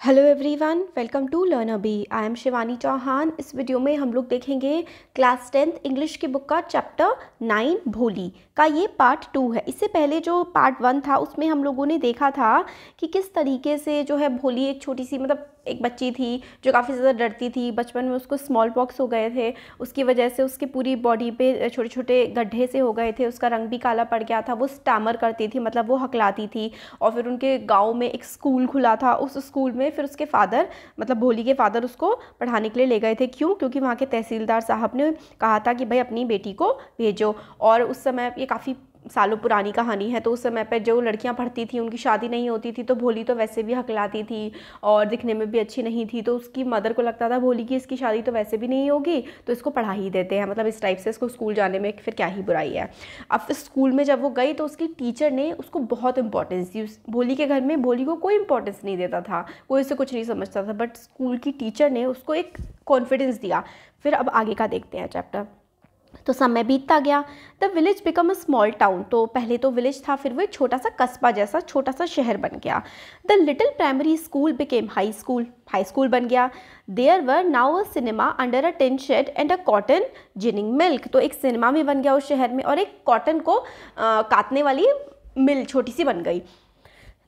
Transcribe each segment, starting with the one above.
Hello everyone, welcome to learn Abhi. I am Shivani Chauhan. इस video में हम लोग देखेंगे क्लास 10th इंग्लिश की बुक का चैप्टर 9 भोली का ये पार्ट 2 है। इससे पहले जो पार्ट 1 था उसमें हम लोगों ने देखा था कि किस तरीके से जो है भोली एक छोटी सी एक बच्ची थी जो काफ़ी ज़्यादा डरती थी। बचपन में उसको स्मॉल पॉक्स हो गए थे, उसकी वजह से उसकी पूरी बॉडी पे छोटे छोटे गड्ढे से हो गए थे, उसका रंग भी काला पड़ गया था। वो स्टैमर करती थी, मतलब वो हकलाती थी। और फिर उनके गांव में एक स्कूल खुला था, उस स्कूल में फिर उसके फादर मतलब भोली के फादर उसको पढ़ाने के लिए ले गए थे। क्यों? क्योंकि वहाँ के तहसीलदार साहब ने कहा था कि भाई अपनी बेटी को भेजो। और उस समय ये काफ़ी सालों पुरानी कहानी है, तो उस समय पर जो लड़कियां पढ़ती थी उनकी शादी नहीं होती थी, तो भोली तो वैसे भी हकलाती थी और दिखने में भी अच्छी नहीं थी। तो उसकी मदर को लगता था भोली की इसकी शादी तो वैसे भी नहीं होगी, तो इसको पढ़ा ही देते हैं, मतलब इस टाइप से इसको स्कूल जाने में फिर क्या ही बुराई है। अब स्कूल में जब वो गई तो उसकी टीचर ने उसको बहुत इंपॉर्टेंस दी। भोली के घर में भोली को कोई इंपॉर्टेंस नहीं देता था, कोई उसे कुछ नहीं समझता था, बट स्कूल की टीचर ने उसको एक कॉन्फिडेंस दिया। फिर अब आगे का देखते हैं चैप्टर। तो समय बीतता गया। The village become a small town. तो पहले तो विलेज था, फिर वो एक छोटा सा कस्बा जैसा छोटा सा शहर बन गया। The little primary school became high school. High school बन गया। There were now a cinema under a tin shed and a cotton ginning milk. तो एक सिनेमा भी बन गया उस शहर में और एक कॉटन को काटने वाली मिल छोटी सी बन गई।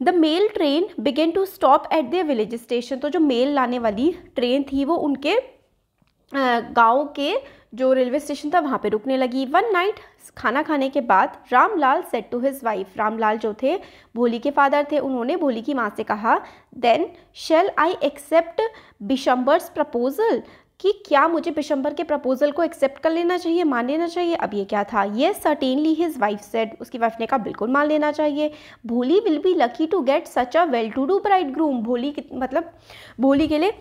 The mail train began to stop at their village station. तो जो मेल लाने वाली ट्रेन थी वो उनके गांव के जो रेलवे स्टेशन था वहाँ पे रुकने लगी। वन नाइट खाना खाने के बाद Ramlal said to his wife. Ramlal जो थे भोली के फादर थे, उन्होंने भोली की माँ से कहा, then shall I accept Bishambar's proposal. कि क्या मुझे बिशंबर के प्रपोजल को एक्सेप्ट कर लेना चाहिए, मान लेना चाहिए? अब ये क्या था? Yes certainly his wife said. उसकी वाइफ ने कहा बिल्कुल मान लेना चाहिए। Bholi will be lucky to get such a well to do bridegroom. मतलब भोली के लिए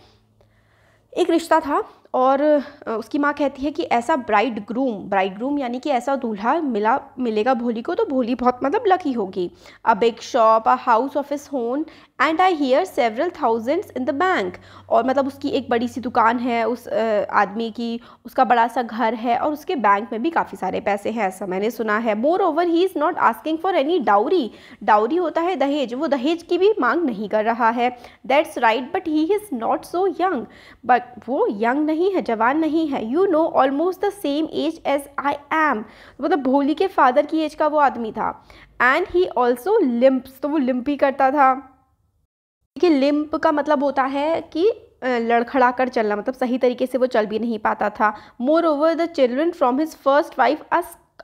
एक रिश्ता था और उसकी माँ कहती है कि ऐसा ब्राइड ग्रूम यानी कि ऐसा दूल्हा मिलेगा भोली को, तो भोली बहुत लकी होगी। A big shop, a house of his own and I hear several thousands in the bank. और उसकी एक बड़ी सी दुकान है उस आदमी की, उसका बड़ा सा घर है और उसके बैंक में भी काफ़ी सारे पैसे हैं, ऐसा मैंने सुना है। More over he is not asking for any dowry. Dowry होता है दहेज, वो दहेज की भी मांग नहीं कर रहा है। That's right, but he is not so young. But वो यंग नहीं है, जवान नहीं है। You know almost the same age as I am. मतलब भोली के फादर की एज का वो आदमी था। And he also limps. तो वो लिम्प ही करता था। देखिए लिम्प का मतलब होता है कि लड़खड़ा कर चलना, मतलब सही तरीके से वो चल भी नहीं पाता था। Moreover the children from his first wife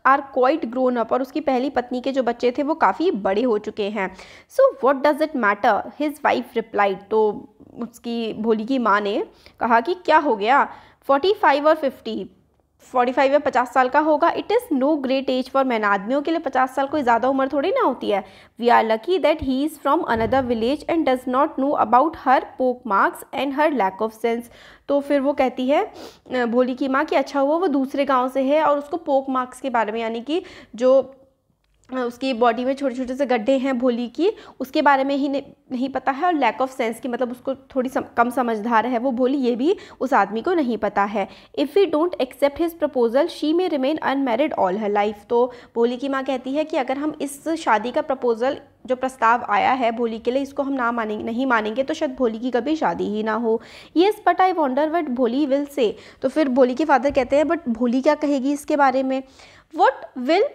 are quite grown up. और उसकी पहली पत्नी के जो बच्चे थे वो काफ़ी बड़े हो चुके हैं। So what does it matter, his wife replied. तो उसकी भोली की माँ ने कहा कि क्या हो गया, 45 और 45 या 50 साल का होगा। It is no great age for man. आदमियों के लिए 50 साल कोई ज़्यादा उम्र थोड़ी ना होती है। We are lucky that he is from another village and does not know about her pock marks and her lack of sense. तो फिर वो कहती है भोली की माँ कि अच्छा हुआ वो दूसरे गांव से है और उसको पोक मार्क्स के बारे में, यानी कि जो उसकी बॉडी में छोटे छोटे से गड्ढे हैं भोली की, उसके बारे में ही नहीं पता है। और लैक ऑफ सेंस की मतलब उसको थोड़ी कम समझदार है वो भोली, ये भी उस आदमी को नहीं पता है। If we don't accept his proposal she may remain unmarried all her life. तो भोली की माँ कहती है कि अगर हम इस शादी का प्रपोजल जो प्रस्ताव आया है भोली के लिए, इसको हम नहीं मानेंगे तो शायद भोली की कभी शादी ही ना हो। Yes but I wonder what Bholi will say. तो फिर भोली के फादर कहते हैं बट भोली क्या कहेगी इसके बारे में। What will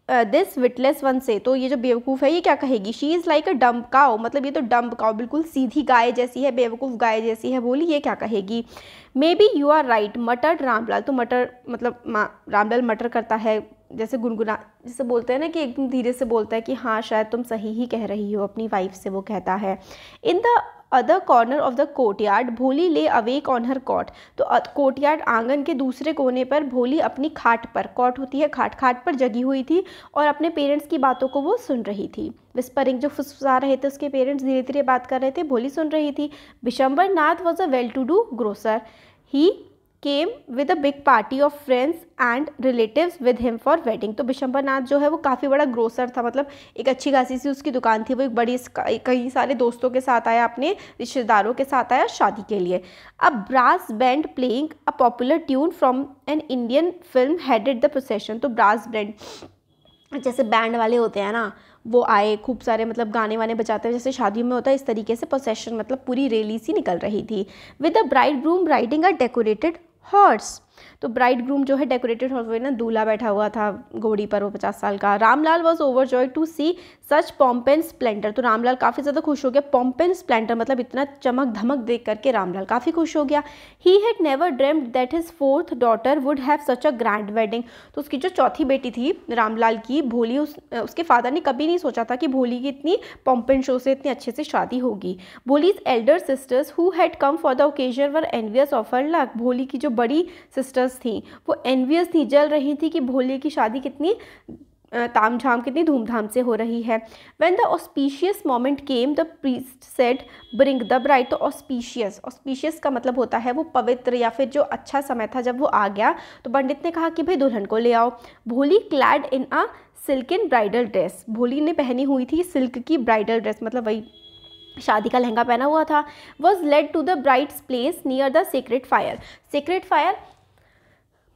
this witless one से। तो ये जो बेवकूफ़ है ये क्या कहेगी। She is like a dumb cow. मतलब ये तो डम्ब काउ, बिल्कुल सीधी गाय जैसी है, बेवकूफ़ गाय जैसी है बोली, ये क्या कहेगी। Maybe you are right muttered Ramlal. तो मटर मतलब रामलाल मटर करता है, जैसे गुनगुना, जैसे बोलते हैं ना कि एकदम धीरे से बोलता है कि हाँ शायद तुम सही ही कह रही हो, अपनी वाइफ से वो कहता है। In the other corner of the courtyard भोली ले अवेक ऑन हर कॉट। तो कोर्टयार्ड आंगन के दूसरे कोने पर भोली अपनी खाट पर, कॉट होती है खाट पर जगी हुई थी और अपने पेरेंट्स की बातों को वो सुन रही थी। विस्परिंग, जो फुसफुसा रहे थे उसके पेरेंट्स धीरे धीरे बात कर रहे थे, भोली सुन रही थी। Bishambar Nath was a well to do grocer. He came with a big party of friends and relatives with him for wedding. तो बिशंबर नाथ जो है वो काफ़ी बड़ा ग्रोसर था, मतलब एक अच्छी खासी सी उसकी दुकान थी। वो एक बड़ी कई सारे दोस्तों के साथ आया, अपने रिश्तेदारों के साथ आया शादी के लिए। A brass band playing a popular tune from an Indian film headed the procession. तो ब्रास बैंड जैसे बैंड वाले होते हैं ना, वो आए, खूब सारे मतलब गाने वाने बजाते हुए जैसे शादियों में होता है, इस तरीके से प्रोसेशन मतलब पूरी रैली सी निकल रही थी। With the bride groom riding a decorated horse, तो ब्राइड ग्रूम जो है डेकोरेटेड हॉर्स ना, दूल्हा बैठा हुआ था घोड़ी पर, वो 50 साल का। Ramlal was overjoyed to see such pomp and splendour, तो रामलाल काफ़ी ज़्यादा खुश हो गया। पॉम्प एंड स्प्लेंडर मतलब इतना चमक धमक देख करके रामलाल काफ़ी खुश हो गया। He had never dreamed that his fourth daughter would have such a grand wedding, तो उसकी जो चौथी बेटी थी रामलाल की, भोली, उसके फादर ने कभी नहीं सोचा था कि भोली की इतनी पॉम्प एंड शो से इतनी अच्छे से शादी होगी। Bholi's Elder sisters who had come for the occasion were envious of her luck, भोली की जो बड़ी सिस्टर्स थी वो एनवियस थी, जल रही थी कि भोले की शादी कितनी तामझाम, कितनी धूमधाम से हो रही है। When the auspicious moment came, the priest said, "Bring the bride." तो auspicious का मतलब होता है वो पवित्र या फिर जो अच्छा समय था जब वो आ गया, तो पंडित ने कहा कि भाई दुल्हन को ले आओ। भोली क्लैड इन अ सिल्कन ब्राइडल ड्रेस, भोली ने पहनी हुई थी सिल्क की ब्राइडल ड्रेस, मतलब वही शादी का लहंगा पहना हुआ था। Was led to the bride's place near the sacred fire, sacred fire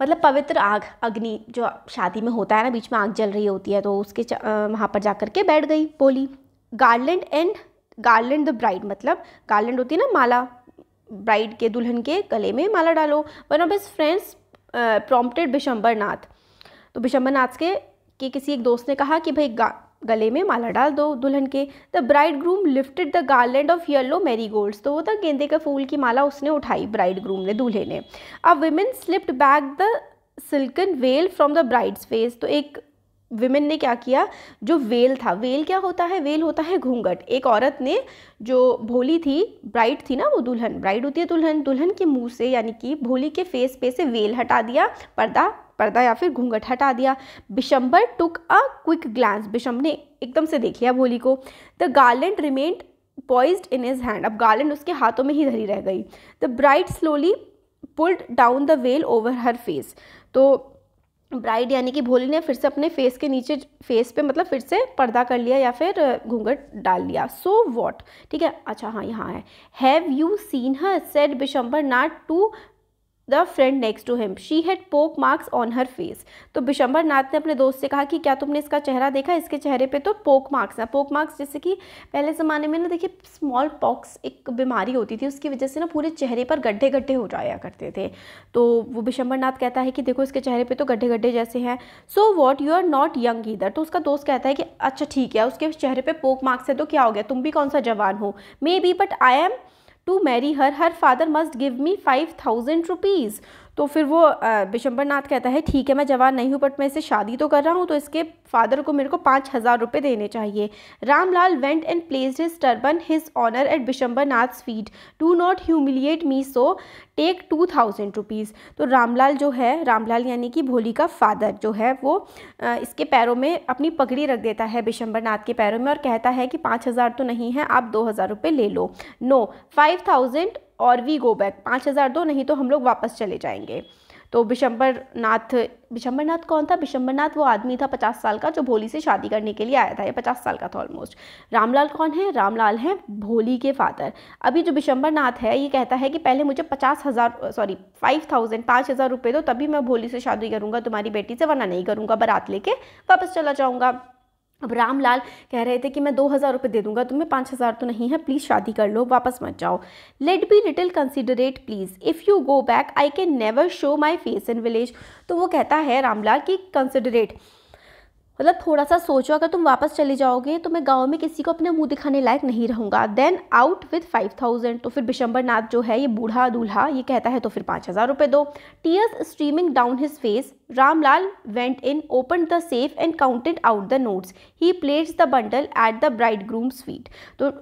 मतलब पवित्र आग, अग्नि जो शादी में होता है ना, बीच में आग जल रही होती है, तो उसके वहाँ पर जाकर के बैठ गई बोली। गार्लैंड द ब्राइड, मतलब गार्लैंड होती है ना माला, ब्राइड के दुल्हन के गले में माला डालो। One of his friends prompted Bishambar Nath, तो बिशंबर नाथ के किसी एक दोस्त ने कहा कि भाई गले में माला डाल दो दुल्हन के। The bride groom lifted the garland of yellow marigolds, तो वो था गेंदे का फूल की माला उसने उठाई ब्राइड ग्रूम ने, दूल्हे ने। A women slipped back the silken well from the brides face, तो एक विमेन ने क्या किया, जो वेल था, वेल क्या होता है, वेल होता है घूंघट, एक औरत ने, जो भोली थी, ब्राइड थी ना वो, दुल्हन, ब्राइड होती है दुल्हन, दुल्हन के मुंह से यानी कि भोली के फेस पे से वेल हटा दिया, पर्दा या फिर घूंघट हटा दिया। बिशंबर टुक अ क्विक ग्लांस, बिशंबर ने एकदम से देख लिया भोली को। The garland remained poised in his hand, अब गार्लैंड उसके हाथों में ही धरी रह गई। The bride slowly pulled down the well over her face, तो ब्राइड यानी कि भोली ने फिर से अपने फेस के नीचे, फेस पे मतलब फिर से पर्दा कर लिया या फिर घूंघट डाल लिया। सो वॉट, ठीक है, अच्छा हाँ यहाँ है। Have you seen her, said Bishambar Nath to the friend next to him, she had pock marks on her face, तो बिशंबर नाथ ने अपने दोस्त से कहा कि क्या तुमने इसका चेहरा देखा, इसके चेहरे पे तो पोक मार्क्स हैं। पोक मार्क्स जैसे कि पहले ज़माने में ना, देखिए स्मॉल पॉक्स एक बीमारी होती थी, उसकी वजह से ना पूरे चेहरे पर गड्ढे गड्ढे हो जाया करते थे, तो वो बिशंबर नाथ कहता है कि देखो इसके चेहरे पे तो गड्ढे गड्ढे जैसे हैं। So what, you are not young either, तो उसका दोस्त कहता है कि अच्छा ठीक है, उसके चेहरे पे पोक मार्क्स है तो क्या हो गया, तुम भी कौन सा जवान हो। Maybe but I am to marry her father must give me 5000 rupees, तो फिर वो बिशंबर नाथ कहता है ठीक है मैं जवान नहीं हूँ बट मैं इसे शादी तो कर रहा हूँ, तो इसके फादर को मेरे को 5000 रुपये देने चाहिए। Ramlal went and placed his turban his honour at Bishambar Nath's feet, do not humiliate me so take 2000 rupees, तो रामलाल जो है, रामलाल यानी कि भोली का फादर जो है, वो इसके पैरों में अपनी पगड़ी रख देता है बिशंबर नाथ के पैरों में और कहता है कि 5000 तो नहीं है, आप 2000 रुपये ले लो। नो 5000 और वी गो बैक, 5000 दो नहीं तो हम लोग वापस चले जाएंगे। तो बिशंबर नाथ कौन था, बिशंबर नाथ वो आदमी था 50 साल का जो भोली से शादी करने के लिए आया था, ये 50 साल का था ऑलमोस्ट। रामलाल कौन है, रामलाल है भोली के फादर। अभी जो बिशंबर नाथ है ये कहता है कि पहले मुझे 5000 रुपये दो, तभी मैं भोली से शादी करूँगा तुम्हारी बेटी से, वरना नहीं करूँगा, बारात लेके वापस चला जाऊँगा। अब रामलाल कह रहे थे कि मैं 2000 रुपये दे दूंगा तुम्हें, 5000 तो नहीं है, प्लीज़ शादी कर लो, वापस मत जाओ। Let be little considerate please, if you go back I can never show my face in village, तो वो कहता है रामलाल की कंसिडरेट मतलब थोड़ा सा सोचो, अगर तुम वापस चले जाओगे तो मैं गांव में किसी को अपने मुंह दिखाने लायक नहीं रहूँगा। देन आउट विथ 5000, तो फिर बिशंबर नाथ जो है ये बूढ़ा दूल्हा ये कहता है तो फिर 5000 रुपये दो। Tears streaming down his face, Ramlal went in, opened the safe and counted out the notes, he placed the bundle at the bride grooms feet, तो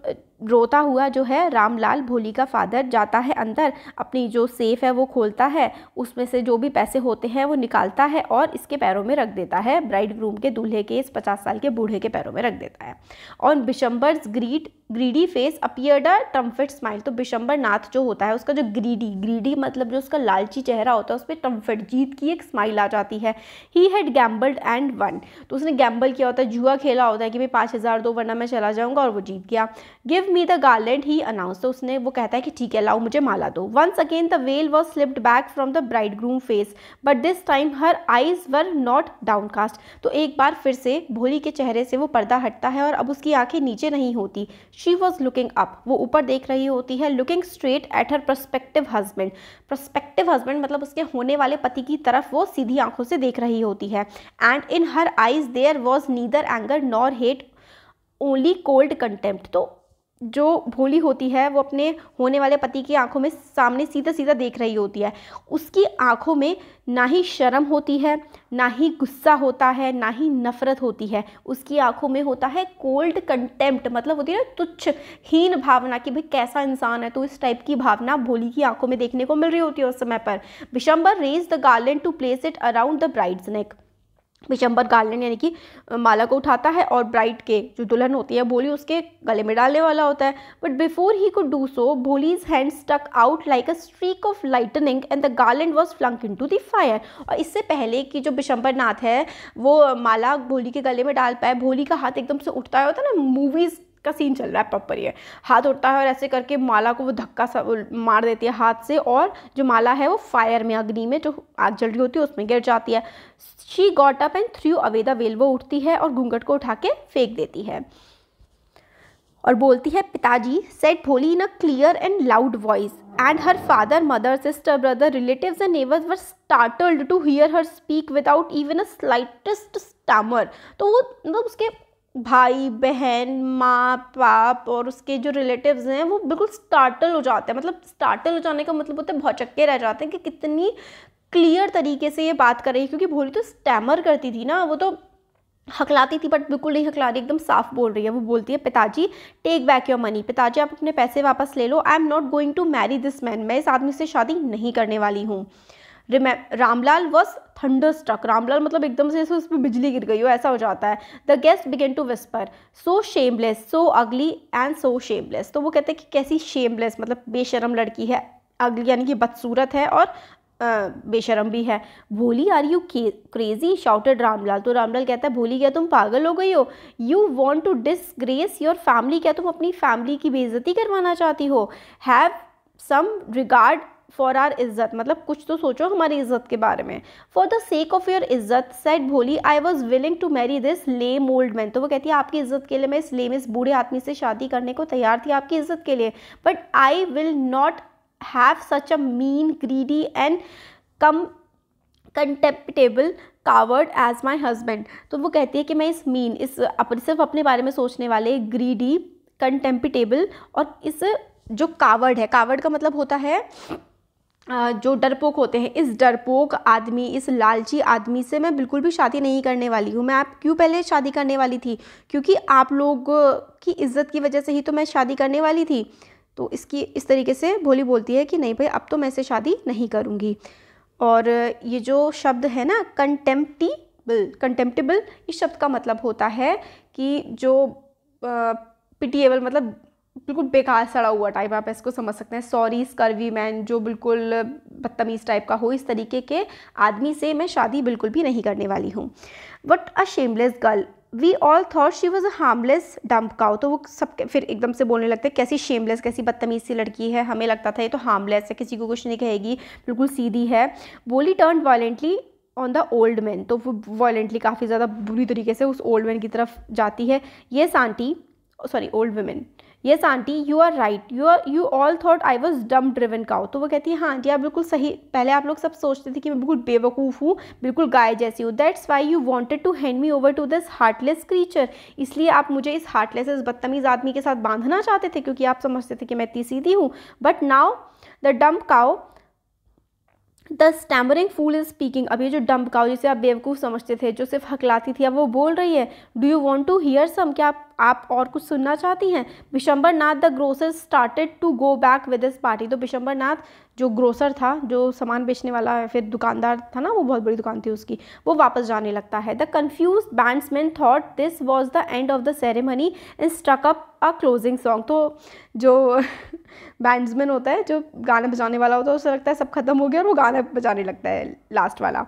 रोता हुआ जो है रामलाल भोली का फादर जाता है अंदर, अपनी जो सेफ है वो खोलता है, उसमें से जो भी पैसे होते हैं वो निकालता है और इसके पैरों में रख देता है, ब्राइड ग्रूम के दूल्हे के इस 50 साल के बूढ़े के पैरों में रख देता है। On Bishambar's greedy face appeared a triumphant smile, तो बिशंबर नाथ जो होता है उसका जो ग्रीडी मतलब जो उसका लालची चेहरा होता है उस पर ट्रम्फेट जीत की एक स्माइल आ जाती है। He had gambled and one, तो उसने गैम्बल किया होता है, जुआ खेला होता है कि भाई 5000 दो वरना मैं चला जाऊंगा, और वो जीत गया। Give give me the garland he announce, तो उसने वो कहता है कि ठीक है लाओ मुझे माला दो। Once again the veil was slipped back from the bride groom face but this time her eyes were not downcast, तो एक बार फिर से भोली के चेहरे से वो पर्दा हटता है और अब उसकी आंखें नीचे नहीं होती। शी वॉज लुकिंग अप, वो ऊपर देख रही होती है। Looking straight at her prospective husband, prospective husband मतलब उसके होने वाले पति की तरफ वो सीधी आंखों से देख रही होती है। And in her eyes there was neither anger nor hate, only cold contempt, तो जो भोली होती है वो अपने होने वाले पति की आंखों में सामने सीधा सीधा देख रही होती है। उसकी आंखों में ना ही शर्म होती है, ना ही गुस्सा होता है, ना ही नफरत होती है, उसकी आंखों में होता है कोल्ड कंटेम्प्ट, मतलब होती है ना तुच्छ हीन भावना कि भाई कैसा इंसान है, तो इस टाइप की भावना भोली की आंखों में देखने को मिल रही होती है उस समय पर। Vishambar raise the garland to place it around the bride's neck, Vishambar garland यानी कि माला को उठाता है और ब्राइड के जो दुल्हन होती है भोली उसके गले में डालने वाला होता है। But before he could do so Bholi's hand stuck out like a streak of lightning and the garland was flung into the fire, और इससे पहले कि जो विशंबर नाथ है वो माला भोली के गले में डाल पाए, भोली का हाथ एकदम से उठता है, होता है ना मूवीज़ का सीन चल रहा है प्रॉपर, ये हाथ उठता है और ऐसे करके माला को वो धक्का सा मार देती है हाथ से, और जो माला है वो फायर में, अग्नि में जो आग जल रही होती है उसमें गिर जाती है। She got up and through away the well, वो उठती है और घूंघट को उठा के फेंक देती है और बोलती है पिताजी, said Bholi in a clear and loud voice, and her father mother sister brother relatives and neighbours were startled to hear her speak without even a slightest stammer, तो वो मतलब उसके भाई बहन माँ बाप और उसके जो रिलेटिव्स हैं वो बिल्कुल स्टार्टल हो जाते हैं, मतलब स्टार्टल हो जाने का मतलब होता है भौचक्के रह जाते हैं कि कितनी क्लियर तरीके से ये बात कर रही है, क्योंकि भोली तो स्टैमर करती थी ना, वो तो हकलाती थी बट बिल्कुल नहीं हकला रही, एकदम साफ बोल रही है। वो बोलती है पिताजी टेक बैक योर मनी, पिताजी आप अपने पैसे वापस ले लो, I am not going to marry this man, मैं इस आदमी से शादी नहीं करने वाली हूँ। रामलाल वॉज थंडरस्ट्रक, रामलाल मतलब एकदम से उस पर बिजली गिर गई हो ऐसा हो जाता है। The guest began to whisper, so shameless so ugly and so shameless, तो वो कहते हैं कि कैसी शेमलेस मतलब बेशरम लड़की है, अगली यानी कि बदसूरत है और बेशरम भी है। Bholi are you crazy shouted Ramlal, तो रामलाल कहता है भोली क्या तुम पागल हो गई हो, you want to disgrace your family, क्या तुम अपनी फैमिली की बेइज्जती करवाना चाहती हो, have some regard for our इज्जत, मतलब कुछ तो सोचो हमारी इज्जत के बारे में। For the sake of your इज्जत said Bholi I was willing to marry this lame old man, तो वो कहती है आपकी इज्जत के लिए मैं इस लेम इस बूढ़े आदमी से शादी करने को तैयार थी आपकी इज्जत के लिए, but I will not have such a mean greedy and contemptible coward as my husband, तो वो कहती है कि मैं इस मीन इस सिर्फ अपने बारे में सोचने वाले ग्रीडी कंटेम्प्टेबल और इस जो कावर्ड है, कावर्ड का मतलब होता है जो डरपोक होते हैं, इस डरपोक आदमी इस लालची आदमी से मैं बिल्कुल भी शादी नहीं करने वाली हूँ। मैं आप क्यों पहले शादी करने वाली थी, क्योंकि आप लोग की इज्जत की वजह से ही तो मैं शादी करने वाली थी। तो इसकी इस तरीके से भोली बोलती है कि नहीं भाई अब तो मैं इसे शादी नहीं करूँगी। और ये जो शब्द है ना कंटेम्प्टेबल, इस शब्द का मतलब होता है कि जो पिटिएबल मतलब बिल्कुल बेकार सड़ा हुआ टाइप, आप इसको समझ सकते हैं। सॉरी स्कर्वी मैन, जो बिल्कुल बदतमीज़ टाइप का हो, इस तरीके के आदमी से मैं शादी बिल्कुल भी नहीं करने वाली हूँ। What a shameless girl, we all thought she was a harmless dumb cow, तो वो सब फिर एकदम से बोलने लगते हैं कैसी शेमलेस कैसी बदतमीज़ सी लड़की है, हमें लगता था ये तो हार्मलेस है, किसी को कुछ नहीं कहेगी, बिल्कुल सीधी है। बोली turn violently on the old man, तो वो वायलेंटली काफ़ी ज़्यादा बुरी तरीके से उस ओल्ड मैन की तरफ जाती है। Yes aunty, sorry old women, yes aunty you are right, you all thought I was dumb driven cow, तो वो कहती है हाँ आंटी आप बिल्कुल सही, पहले आप लोग सब सोचते थे कि मैं बिल्कुल बेवकूफ़ हूँ, बिल्कुल गाय जैसी हूँ। That's why you wanted to hand me over to this heartless creature, इसलिए आप मुझे इस हार्टलेस इस बदतमीज़ आदमी के साथ बांधना चाहते थे क्योंकि आप समझते थे कि मैं इतनी सीधी हूँ। But now the dumb cow the stammering fool is speaking, अब ये जो डम्प काउ जिसे आप बेवकूफ़ समझते थे, जो सिर्फ हकलाती थी, अब वो बोल रही है। Do you want to hear some, क्या आप और कुछ सुनना चाहती हैं। Bishambar Nath the grocer started to go back with this party, तो विशंबर नाथ जो ग्रोसर था, जो सामान बेचने वाला फिर दुकानदार था ना, वो बहुत बड़ी दुकान थी उसकी, वो वापस जाने लगता है। The confused bandsmen thought this was the end of the ceremony and struck up a closing song, तो जो बैंड्समैन होता है जो गाना बजाने वाला होता है उसे लगता है सब खत्म हो गया और वो गाना बजाने लगता है लास्ट वाला।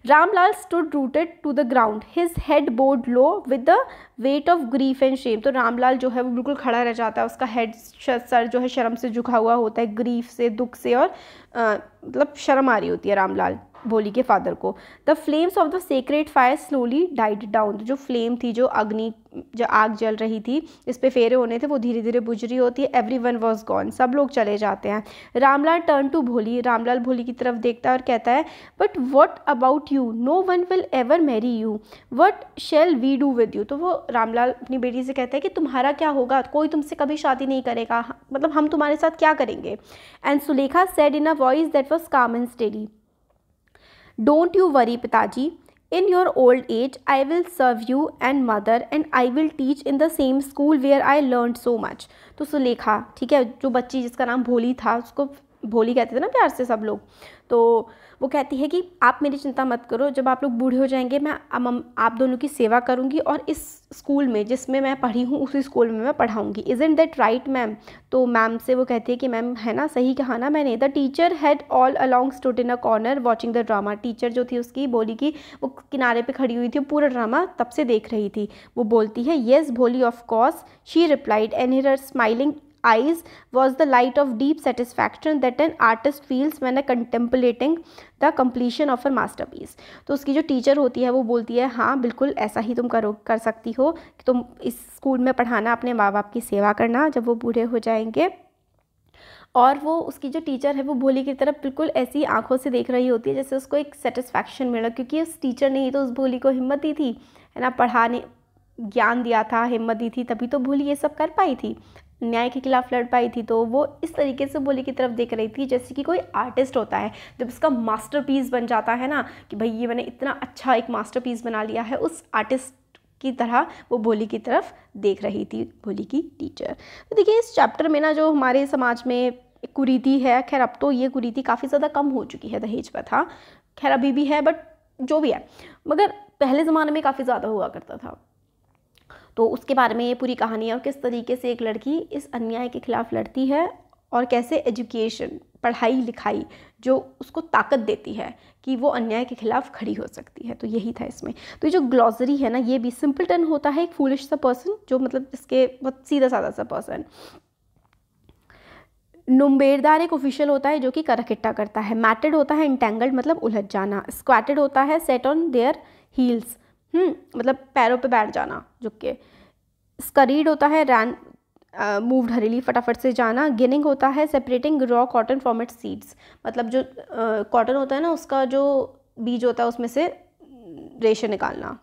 Ramlal stood rooted to the ground, his head bowed low with the weight of grief and shame. तो रामलाल जो है वो बिल्कुल खड़ा रह जाता है, उसका हेड सर जो है शर्म से झुका हुआ होता है, ग्रीफ से, दुख से, और मतलब शर्म आ रही होती है रामलाल भोली के फादर को। The flames of the sacred fire slowly died down, जो फ्लेम थी, जो अग्नि, जो आग जल रही थी, इस पे फेरे होने थे, वो धीरे धीरे बुझ रही होती है। एवरी वन वॉज गॉन, सब लोग चले जाते हैं। रामलाल टर्न टू भोली, रामलाल भोली की तरफ देखता है और कहता है but what about you, no one will ever marry you, what shall we do with you. तो वो रामलाल अपनी बेटी से कहता है कि तुम्हारा क्या होगा, कोई तुमसे कभी शादी नहीं करेगा, मतलब हम तुम्हारे साथ क्या करेंगे। And Sulekha said in a voice that was calm and steady, don't you worry पिताजी, in your old age I will serve you and mother and I will teach in the same school where I learned so much। तो सुलेखा, ठीक है, जो बच्ची जिसका नाम भोली था, उसको भोली कहते थे ना प्यार से सब लोग, तो वो कहती है कि आप मेरी चिंता मत करो, जब आप लोग बूढ़े हो जाएंगे मैं आप दोनों की सेवा करूंगी और इस स्कूल में जिसमें मैं पढ़ी हूँ उसी स्कूल में मैं पढ़ाऊंगी। Isn't that right ma'am. तो मैम से वो कहती है कि मैम है ना, सही कहा ना मैंने। The teacher had all along stood in a corner watching the drama. Teacher जो थी उसकी भोली की, वो किनारे पे खड़ी हुई थी, पूरा ड्रामा तब से देख रही थी। वो बोलती है येस भोली of course, she replied and her smiling eyes was the light of deep satisfaction that an artist feels when contemplating the completion of a masterpiece। तो उसकी जो टीचर होती है वो बोलती है हाँ बिल्कुल ऐसा ही तुम कर सकती हो कि तुम इस स्कूल में पढ़ाना, अपने माँ बाप की सेवा करना जब वो बूढ़े हो जाएंगे। और वो उसकी जो टीचर है वो भोली की तरफ बिल्कुल ऐसी आंखों से देख रही होती है जैसे उसको एक सेटिस्फैक्शन मिला, क्योंकि उस टीचर ने ही तो उस भोली को हिम्मत दी थी, है ना, पढ़ाने, ज्ञान दिया था, हिम्मत दी थी, तभी तो भोली ये सब कर पाई थी, न्याय के खिलाफ लड़ पाई थी। तो वो इस तरीके से भोली की तरफ देख रही थी जैसे कि कोई आर्टिस्ट होता है जब उसका मास्टरपीस बन जाता है ना, कि भाई ये मैंने इतना अच्छा एक मास्टरपीस बना लिया है, उस आर्टिस्ट की तरह वो भोली की तरफ देख रही थी भोली की टीचर। तो देखिए इस चैप्टर में ना जो हमारे समाज में कुरीति है, खैर अब तो ये कुरीति काफ़ी ज़्यादा कम हो चुकी है, दहेज प्रथा खैर अभी भी है, बट जो भी है, मगर पहले ज़माने में काफ़ी ज़्यादा हुआ करता था। तो उसके बारे में ये पूरी कहानी है और किस तरीके से एक लड़की इस अन्याय के खिलाफ लड़ती है और कैसे एजुकेशन, पढ़ाई लिखाई जो उसको ताकत देती है कि वो अन्याय के खिलाफ खड़ी हो सकती है। तो यही था इसमें। तो ये जो ग्लॉसरी है ना, ये भी सिंपलटन होता है, एक फूलिश सा पर्सन, जो मतलब इसके बहुत सीधा साधा सा पर्सन। नुम्बेरदार एक ऑफिशियल होता है जो कि कर इकट्ठा करता है। मैटेड होता है इंटेंगल्ड मतलब उलझ जाना। स्क्वाटेड होता है सेट ऑन देयर हील्स, मतलब पैरों पे बैठ जाना, झुक के। स्करीड होता है रैन मूव्ड हरीली, फटाफट से जाना। गिनिंग होता है separating raw cotton from its seeds, मतलब जो कॉटन होता है ना उसका जो बीज होता है उसमें से रेशे निकालना,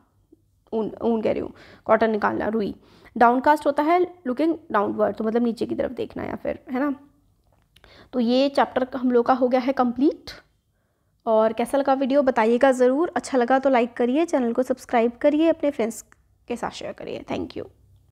ऊन कह रही हूँ, कॉटन निकालना, रुई। डाउनकास्ट होता है लुकिंग डाउनवर्ड, तो मतलब नीचे की तरफ देखना या फिर, है ना। तो ये चैप्टर हम लोग का हो गया है कंप्लीट। और कैसा लगा वीडियो बताइएगा ज़रूर। अच्छा लगा तो लाइक करिए, चैनल को सब्सक्राइब करिए, अपने फ्रेंड्स के साथ शेयर करिए। Thank you.